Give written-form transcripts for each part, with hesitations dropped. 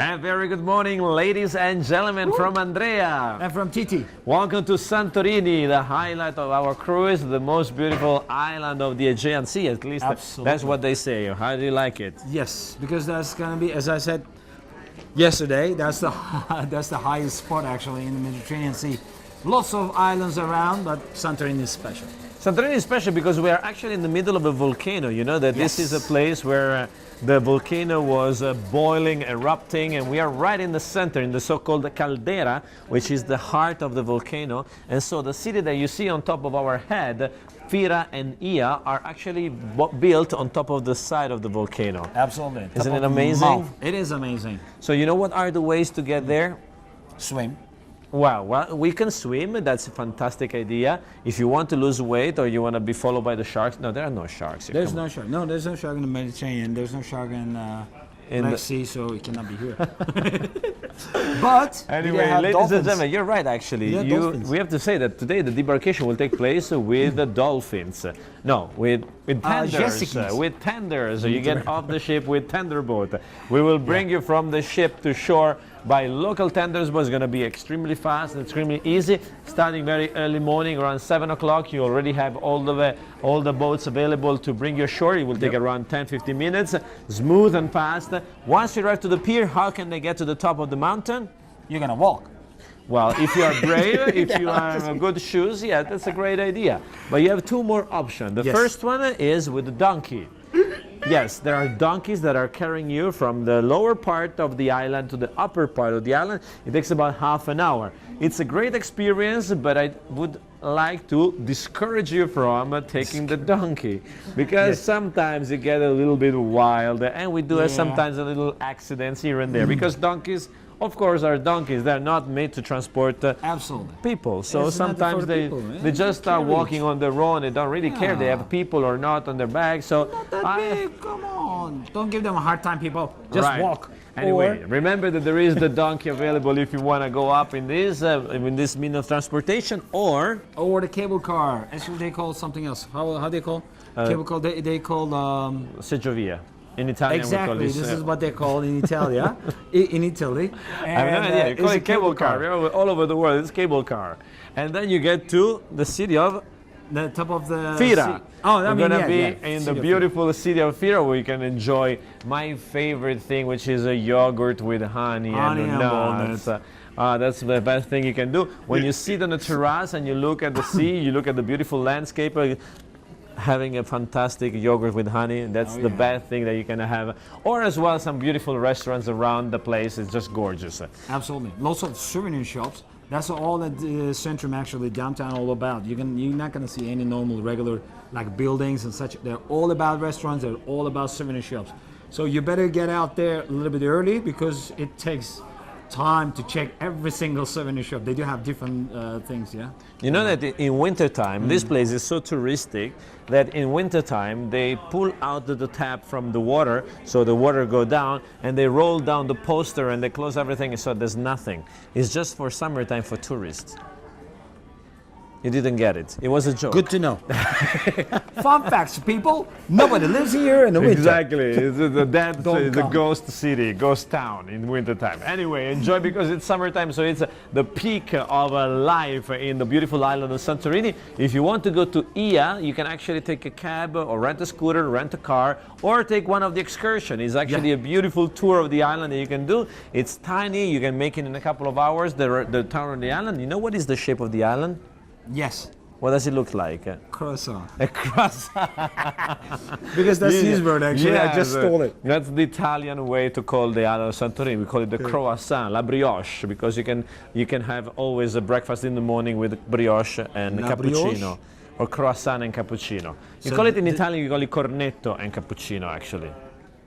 A very good morning, ladies and gentlemen, from Andrea. And from Titi. Welcome to Santorini, the highlight of our cruise, the most beautiful island of the Aegean Sea. At least that's what they say. How do you like it? Yes, because that's going to be, as I said yesterday, that's the that's the highest spot actually in the Mediterranean Sea. Lots of islands around, but Santorini is special. Santorini is special because we are actually in the middle of a volcano. You know that this is a place where the volcano was boiling, erupting, and we are right in the center, in the so-called caldera, which is the heart of the volcano. And so the city that you see on top of our head, Fira and Ia, are actually built on top of the side of the volcano. Absolutely. Isn't it amazing? It is amazing. So you know what are the ways to get there? Swim. Well, we can swim. That's a fantastic idea. If you want to lose weight or you want to be followed by the sharks, no, there are no sharks here. There's no shark. No, there's no shark in the Mediterranean. There's no shark in Black Sea, so it cannot be here. But anyway, ladies and gentlemen, you're right. Actually, we have to say that today the debarkation will take place with the dolphins. No, with tenders. With tenders. You get off the ship with tender boat. We will bring you from the ship to shore by local tenders, but it's going to be extremely fast and extremely easy. Starting very early morning, around 7 o'clock, you already have all the boats available to bring you ashore. It will take around 10-15 minutes, smooth and fast. Once you arrive to the pier, how can they get to the top of the mountain? You're going to walk. Well, if you are brave, if you have good shoes, yeah, that's a great idea. But you have two more options. The first one is with the donkey. Yes, there are donkeys that are carrying you from the lower part of the island to the upper part of the island. It takes about half an hour. It's a great experience, but I would like to discourage you from taking the donkey, because sometimes you get a little bit wild, and we do have sometimes a little accidents here and there, because donkeys, of course, are donkeys. They're not made to transport people. So sometimes they just start walking on their own. They don't really care. They have people or not on their back. So not that big. Come on. Don't give them a hard time, people. Just walk. Anyway, remember that there is the donkey available if you want to go up in this means of transportation, or the cable car. Actually, they call something else. How they call cable car? They call seggiovia. In Italian, exactly. We call this is what they call in Italia. in Italy. I have no idea. You call it cable car. All over the world, it's cable car. And then you get to the city of the top of the Fira. We're going to be in the beautiful city of Fira, where you can enjoy my favorite thing, which is a yogurt with honey and nuts. That's the best thing you can do. When you sit on the terrace and you look at the sea, you look at the beautiful landscape, having a fantastic yogurt with honey, that's the best thing that you can have. Or as well, some beautiful restaurants around the place. It's just gorgeous. Absolutely. Lots of souvenir shops. That's all that Centrum, actually, downtown, all about. You're not going to see any normal, regular, like buildings and such. They're all about restaurants. They're all about souvenir shops. So you better get out there a little bit early, because it takes time to check every single souvenir shop. They do have different things, yeah? You know that in wintertime, this place is so touristic that in wintertime they pull out the tap from the water, so the water go down, and they roll down the poster and they close everything, so there's nothing. It's just for summertime for tourists. You didn't get it. It was a joke. Good to know. Fun facts, people. Nobody lives here in the winter. Exactly. It's the ghost city, ghost town in wintertime. Anyway, enjoy, because it's summertime, so it's the peak of life in the beautiful island of Santorini. If you want to go to Ia, you can actually take a cab or rent a scooter, rent a car, or take one of the excursions. It's actually a beautiful tour of the island that you can do. It's tiny. You can make it in a couple of hours, the town of the island. You know what is the shape of the island? Yes. What does it look like? Croissant. A croissant. Because that's his word, actually. I just stole it. That's the Italian way to call the island of Santorini. We call it the croissant, la brioche, because you can have always a breakfast in the morning with brioche and cappuccino, or croissant and cappuccino. You call it in Italian, you call it cornetto and cappuccino, actually.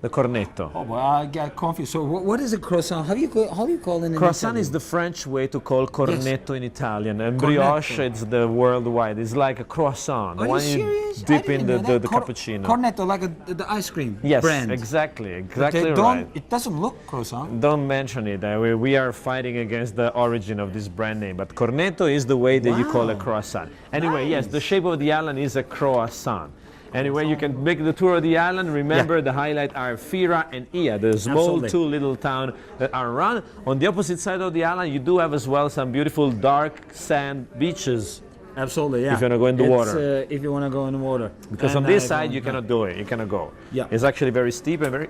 The cornetto. Oh, well, I got confused. So what is a croissant? How do you call it in Croissant Italian? Is the French way to call cornetto in Italian. And brioche, it's the worldwide. It's like a croissant. Are you serious? Dip in the cappuccino. Cornetto, like the ice cream Yes, brand. exactly right. It doesn't look croissant. Don't mention it. We are fighting against the origin of this brand name. But cornetto is the way that you call a croissant. Anyway, yes, the shape of the island is a croissant. Anyway, you can make the tour of the island. Remember, the highlight are Fira and Ia, the small Absolutely. two little towns that are around. On the opposite side of the island, you do have as well some beautiful dark sand beaches. Absolutely, yeah. If you wanna go in the water. If you want to go in the water. Because And, on this if side, wanna- you cannot do it. You cannot go. Yeah. It's actually very steep and very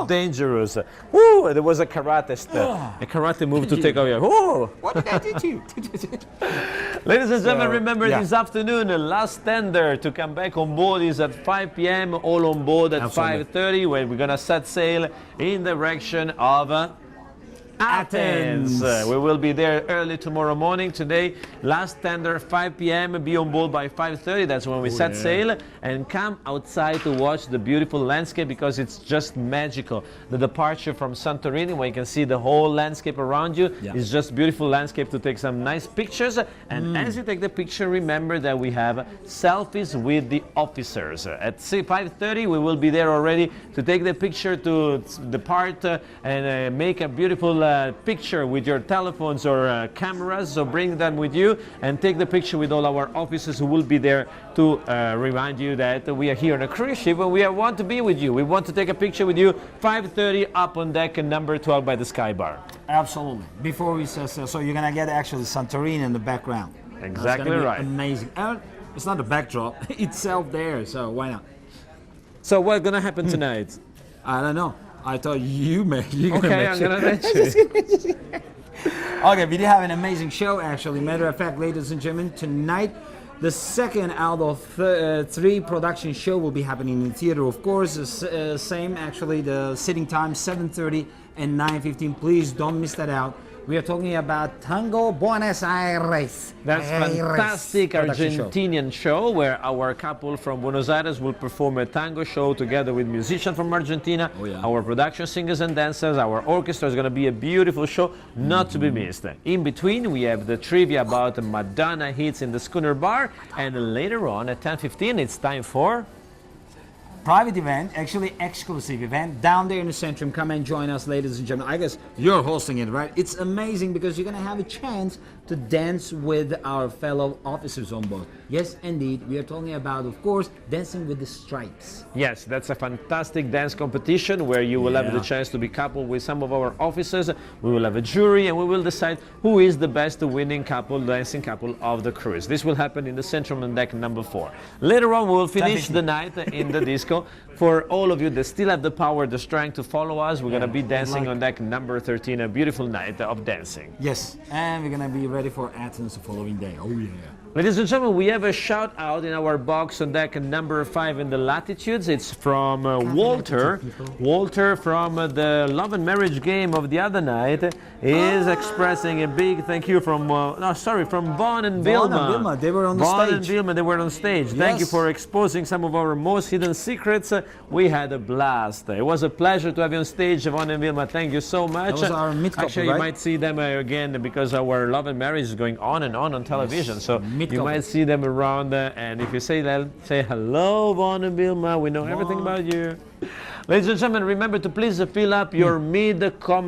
dangerous. Woo! There was a karate a karate move to take over. Whoa! What did I do to you? Ladies and gentlemen, So, remember yeah. this afternoon, the last tender to come back on board is at 5 p.m. All on board at Absolutely. 5:30, when we're gonna set sail in direction of Athens. We will be there early tomorrow morning. Today, last tender, 5 p.m. Be on board by 5:30. That's when we set sail, and come outside to watch the beautiful landscape, because it's just magical. The departure from Santorini, where you can see the whole landscape around you, is just beautiful landscape to take some nice pictures. And as you take the picture, remember that we have selfies with the officers. At 5:30, we will be there already to take the picture, to depart and make a beautiful picture with your telephones or cameras. So bring them with you and take the picture with all our officers who will be there to remind you that we are here on a cruise ship and we want to be with you. We want to take a picture with you. 5:30 up on deck, number 12 by the Sky Bar. Absolutely. Before we say so, you're gonna get actually Santorini in the background. That's Exactly gonna be right. Amazing. And it's not the backdrop itself there, so why not? So what's gonna happen tonight? I don't know. I thought you you're Okay, I'm gonna mention. Okay, we did have an amazing show actually. Matter of fact, ladies and gentlemen, tonight the second out of three production show will be happening in the theater. Of course, the same actually. The sitting time 7:30 and 9:15. Please don't miss that out. We are talking about Tango Buenos Aires. That's fantastic production show. Argentinian show where our couple from Buenos Aires will perform a tango show together with musicians from Argentina, Oh, yeah. our production singers and dancers, our orchestra. Is going to be a beautiful show, not to be missed. In between, we have the trivia about Madonna hits in the Schooner Bar, and later on at 10:15, it's time for... Private event, actually exclusive event down there in the Centrum. Come and join us, ladies and gentlemen. I guess you're hosting it, right? It's amazing because you're gonna have a chance to dance with our fellow officers on board. Yes, indeed. We are talking about, of course, Dancing with the Stripes. Yes, that's a fantastic dance competition where you will have the Yeah. chance to be coupled with some of our officers. We will have a jury and we will decide who is the best winning couple, dancing couple of the cruise. This will happen in the Centrum on deck number 4. Later on, we will finish the night in the disco. For all of you that still have the power, the strength to follow us, we're going to be dancing on deck number 13, a beautiful night of dancing. Yes, and we're gonna be ready for Athens the following day. Oh yeah. Ladies and gentlemen, we have a shout out in our box on deck number 5 in the latitudes. It's from Walter. Walter from the Love and Marriage game of the other night is expressing a big thank you from, from Vaughn and Vilma. and Vilma, they were on the Vaughn and stage. Vilma, they were on stage. Thank you Yes. for exposing some of our most hidden secrets. We had a blast. It was a pleasure to have you on stage, Vaughn and Vilma. Thank you so much. was our mid couple, Actually, you right? might see them again because our Love and Marriage is going on and on television. So you Mid-couple. might see them around, and if you say that, say hello, Vaughn and Vilma. We know everything about you. Ladies and gentlemen, remember to please fill up your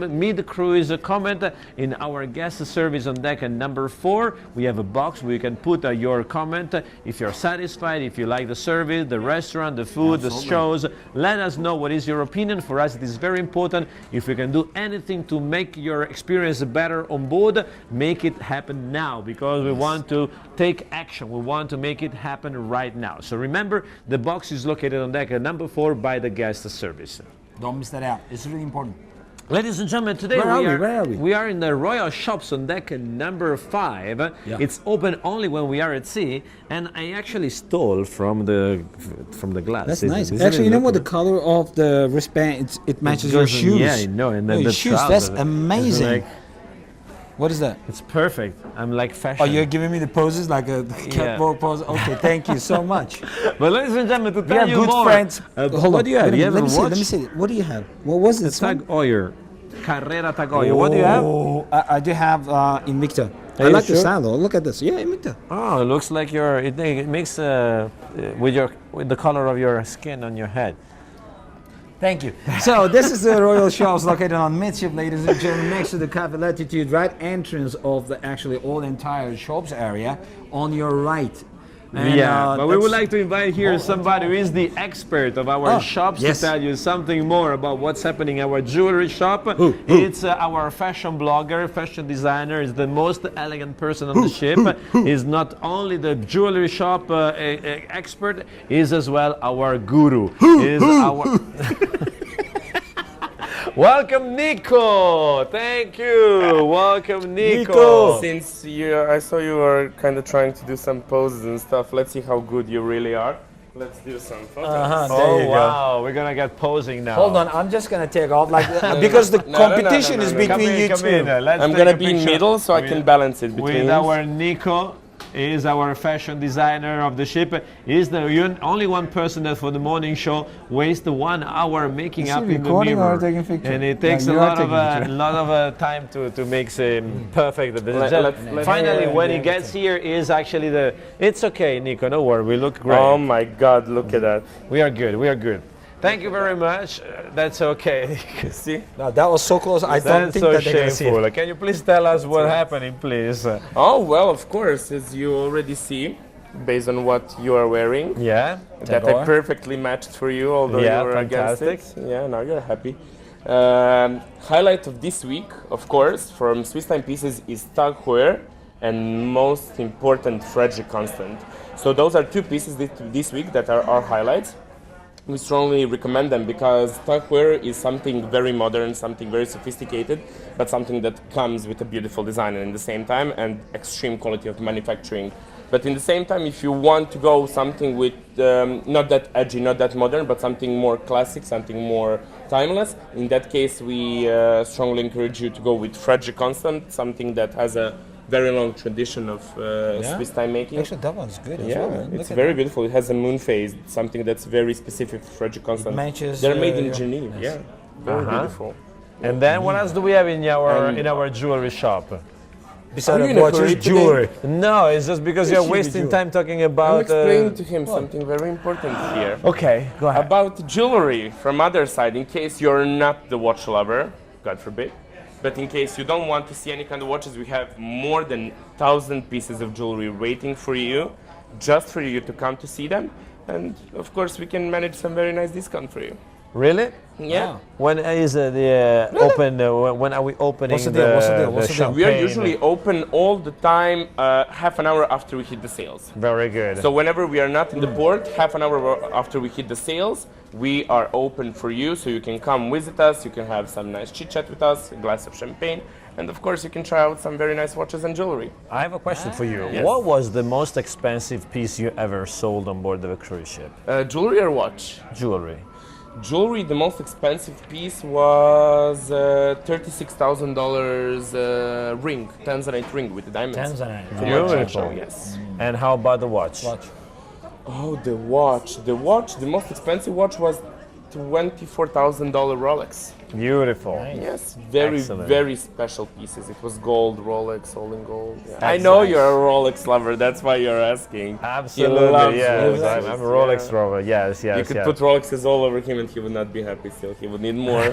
mid-cruise comment in our guest service on deck number 4. We have a box where you can put your comment. If you're satisfied, if you like the service, the restaurant, the food, the shows, let us know what is your opinion. For us, it is very important. If we can do anything to make your experience better on board, make it happen now, because we want to take action. We want to make it happen right now. So remember, the box is located on deck number 4 by the guest service. Don't miss that out. It's really important. Ladies and gentlemen, today Where are we? we are in the Royal Shops on deck number 5. Yeah. It's open only when we are at sea, and I actually stole from the glass. That's Isn't- nice. isn't Actually, it you know what? The look- color of the wristband, it matches your goes- shoes. Yeah, I know. And then Your the shoes, that's trousers. amazing. It's, like, What is that? it's perfect. I'm like fashion. Oh, you're giving me the poses like a catwalk pose? Okay, thank you so much. But ladies and gentlemen, to We tell have you good more, friends. Hold what on. do you have? Wait a You have minute, a let me watch? see. What do you have? What was it? Tag Heuer. Carrera Tag Heuer. What do you have? Oh, I do have Invicta. I you like the sure? style though. Look at this. Yeah, Invicta. Oh, it looks like it makes with the color of your skin on your head. Thank you. So this is the Royal Shops located on midship, ladies and gentlemen, next to the Cafe Latitude, right entrance of the actually all entire shops area on your right. And, but we would that's- like to invite here somebody who is the expert of our shops yes. to tell you something more about what's happening in our jewelry shop. It's our fashion blogger, fashion designer, is the most elegant person on the ship. Is not only the jewelry shop expert, is as well our guru. Is our Welcome, Nico. Thank you. Welcome, Nico. Since I saw you were kind of trying to do some poses and stuff, let's see how good you really are. Let's do some photos. Oh wow, we're gonna get posing now. Hold on, I'm just gonna take off like because the competition is no. between you two. Let's I'm take gonna a be in picture middle so I can balance it between. with our Nico. Is our fashion designer of the ship. Is the only one person that for the morning show wastes 1 hour making up in the recording mirror, or taking picture? and it takes No, a you are lot of taking picture. time to make perfect. let's- Finally, when he gets here, is actually the. It's okay, Nico. No worry, we look great. Oh my God, look at that. We are good. We are good. Thank you very much. That's okay. See? No, that was so close. I don't That's think so that they're gonna see it. shameful. Can you please tell us what's happening, please? Oh, well, of course, as you already see, based on what you are wearing, Yeah. that I perfectly matched for you, although Yeah, you were fantastic. against it. Yeah, now you're happy. Highlight of this week, of course, from Swiss Time Pieces is Tag Heuer and most important, Frederick Constant. So those are two pieces this week that are our highlights. We strongly recommend them because Tag Heuer is something very modern, something very sophisticated, but something that comes with a beautiful design and at the same time and extreme quality of manufacturing. But in the same time, if you want to go something with not that edgy, not that modern, but something more classic, something more timeless, in that case, we strongly encourage you to go with Frederick Constant, something that has a very long tradition of Swiss time making. Actually, that one's good as Yeah, well. Man. it's Look at very beautiful. It has a moon phase, something that's very specific for Frederick Constant. matches, They're made in your- Geneva. Yeah, very beautiful. And then what else do we have in our jewelry shop? Beside Are you of in a watches, hurry today? jewelry. No, it's just because you're wasting time talking I'll about. explain to him something very important here. Okay, go ahead. About jewelry from other side, in case you're not the watch lover, God forbid, but in case you don't want to see any kind of watches, we have more than 1,000 pieces of jewelry waiting for you, just for you to come to see them. And of course, we can manage some very nice discount for you. Really? Yeah. When is the open? When are we opening What's the deal? What's the deal? What's the deal? We are champagne? usually open all the time, half an hour after we hit the sales. Very good. So whenever we are not in the port, half an hour after we hit the sales, we are open for you, so you can come visit us, you can have some nice chit chat with us, a glass of champagne, and of course you can try out some very nice watches and jewelry. I have a question for you. Yes. What was the most expensive piece you ever sold on board of a cruise ship? Jewelry or watch? Jewelry. Jewelry, the most expensive piece was $36,000 ring, Tanzanite ring with the diamonds. Tanzanite. From our Beautiful. show, yes. And how about the watch? Watch. Oh, the watch. The most expensive watch was $24,000 Rolex. Beautiful. Yes, very, Excellent. very special pieces. It was gold Rolex, all in gold. Yeah. I know nice. you're a Rolex lover, that's why you're asking. He Absolutely. loves Yes, Rolexes, I'm a Rolex yeah. rover. Yes, yes, You could yes. put Rolexes all over him and he would not be happy still. He would need more.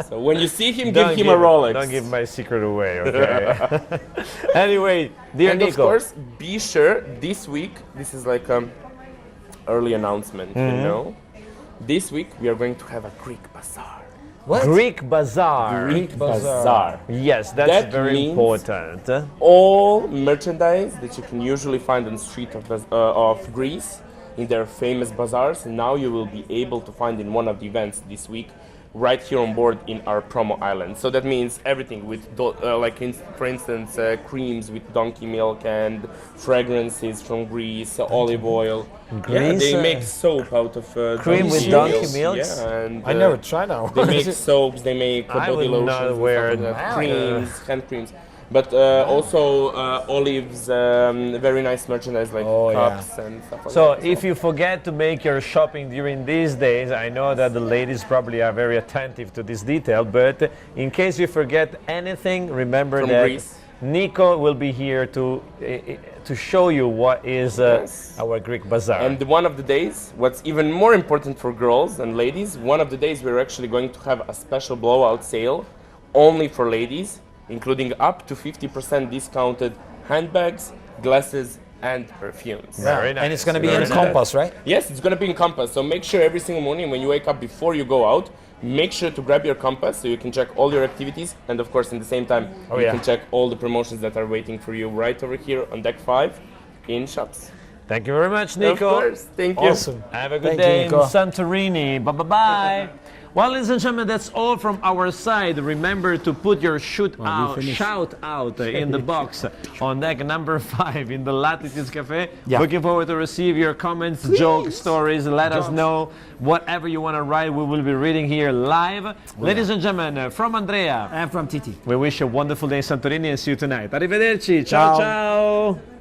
So when you see him, Don't give him a Rolex. Don't give my secret away, okay? Anyway, dear And Nico. of course, be sure this week, this is like early announcement, you know. This week we are going to have a Greek bazaar. What? Greek Bazaar. Greek bazaar. bazaar. Yes, that's That very means- important. All merchandise that you can usually find on the street of Greece in their famous bazaars, now you will be able to find in one of the events this week, right here on board in our promo island. So that means everything with, for instance, creams with donkey milk and fragrances from Greece, olive oil. Yeah, Greece, they make soap out of cream with donkey milk? Yeah, and I never tried that they one. make soaps, they make I body would lotions, not and wear stuff like that. that. Creams, hand creams. But also olives, very nice merchandise like Oh, yeah. cups and stuff like So that. if you forget to make your shopping during these days, I know that the ladies probably are very attentive to this detail, but in case you forget anything, remember From that Greece. Nico will be here to show you what is Yes. our Greek bazaar. And one of the days, what's even more important for girls and ladies, one of the days we're actually going to have a special blowout sale only for ladies, including up to 50% discounted handbags, glasses, and perfumes. Very And it's nice, going to be very in nice. Compass, right? Yes, it's gonna be in compass. So make sure every single morning when you wake up before you go out, make sure to grab your compass so you can check all your activities, and of course, in the same time, you yeah. can check all the promotions that are waiting for you right over here on deck 5 in shops. Thank you very much, Nico. Of course, thank you. Awesome. Have a good Thank you, day in Nico. Santorini. Bye-bye. Well, ladies and gentlemen, that's all from our side. Remember to put your shout out in the box on deck number 5 in the Latitudes Cafe. Yeah. Looking forward to receive your comments, jokes, stories. Let us know whatever you want to write. We will be reading here live. Ladies and gentlemen, from Andrea, And from Titi. we wish you a wonderful day in Santorini and see you tonight. Arrivederci. Ciao, Ciao. ciao.